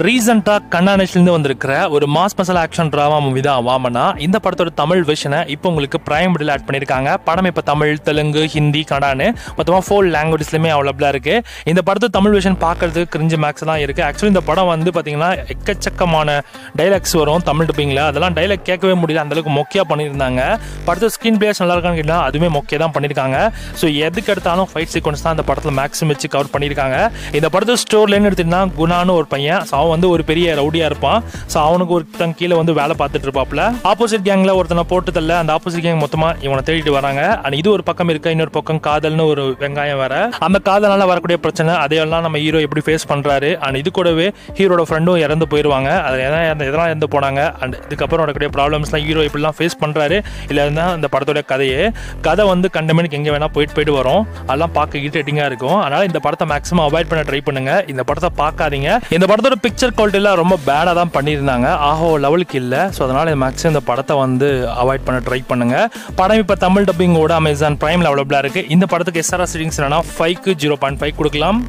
ரீசெண்டாக கண்ணாநேஷ்லேருந்து வந்திருக்கிற ஒரு mass masala action drama movie தான் வாமனா. இந்த படத்தோட தமிழ் வெர்ஷனை இப்போ உங்களுக்கு பிரைம் வீடியோவில் ஆட் பண்ணியிருக்காங்க. படம் இப்போ தமிழ், தெலுங்கு, ஹிந்தி, கன்னடான்னு மொத்தமாக 4 லாங்குவேஜஸ்லையுமே அவைலபிளாக இருக்குது. இந்த படத்தை தமிழ் வெர்ஷன் பார்க்கறதுக்கு கிரிஞ்சு மேக்ஸ் தான் இருக்குது. ஆக்சுவலி இந்த படம் வந்து பார்த்தீங்கன்னா எக்கச்சக்கமான டைலாக்ஸ் வரும் தமிழ் டப்பிங்கில். அதெல்லாம் டைலாக் கேட்கவே முடியல, அந்தளவுக்கு மொக்கையாக பண்ணியிருந்தாங்க. படத்தை ஸ்க்ரீன் பிளேஸ் நல்லா இருக்கான்னு கேட்டால் அதுவுமே மொக்கையாக தான் பண்ணியிருக்காங்க. ஸோ எதுக்கு எடுத்தாலும் ஃபைட் சீக்வன்ஸ் தான் இந்த படத்தில் மேக்ஸிமம் வச்சு கவர் பண்ணியிருக்காங்க. இந்த படத்தை ஸ்டோர்லேன்னு எடுத்திங்கன்னா குணான்னு ஒரு பையன், அவன் வந்து ஒரு பெரிய ரவுடியா இருப்பான். ஸோ அவனுக்கு ஒருத்தன் கீழே வந்து வேலை பார்த்துட்டு இருப்பாப்ல. ஆப்போசிட் கேங்ல ஒருத்தனை போட்டு தள்ள அந்த ஆப்போசிட் கேங் மொத்தமா இவனை தேடிட்டு வராங்க. அண்ட் இது ஒரு பக்கம் இருக்க, இன்னொரு பக்கம் காதல்னு ஒரு வெங்காயம் வேற. அந்த காதலால வரக்கூடிய பிரச்சனை அதையெல்லாம் நம்ம ஹீரோ எப்படி ஃபேஸ் பண்றாரு. அண்ட் இது கூடவே ஹீரோட ஃப்ரெண்டும் இறந்து போயிருவாங்க. அது எதெல்லாம் இறந்து போனாங்க. அண்ட் இதுக்கப்புறம் வரக்கூடிய ப்ராப்ளம்ஸ்லாம் ஹீரோ எப்படிலாம் ஃபேஸ் பண்றாரு. இல்லை தான் இந்த படத்தோட கதையே. கதை வந்து கண்டமேனுக்கு எங்கே வேணா போயிட்டு வரும். அதெல்லாம் பார்க்க இரிட்டேட்டிங்கா இருக்கும். அதனால இந்த படத்தை மேக்ஸிமம் அவாய்ட் பண்ண ட்ரை பண்ணுங்க. இந்த படத்தை பார்க்காதீங்க. இந்த படத்தோட பிக்சர் குவாலிட்டிலாம் ரொம்ப பேடாக தான் பண்ணியிருந்தாங்க. ஆஹோ லெவலுக்கு இல்லை. ஸோ அதனால் மேக்ஸிமம் இந்த படத்தை வந்து அவாய்ட் பண்ண ட்ரை பண்ணுங்க. படம் இப்போ தமிழ் டப்பிங்கோட அமேசான் பிரைமில் அவைலபிளாக இருக்குது. இந்த படத்துக்கு SRR ரேட்டிங்ஸ் என்னன்னா 5க்கு 0.5 கொடுக்கலாம்.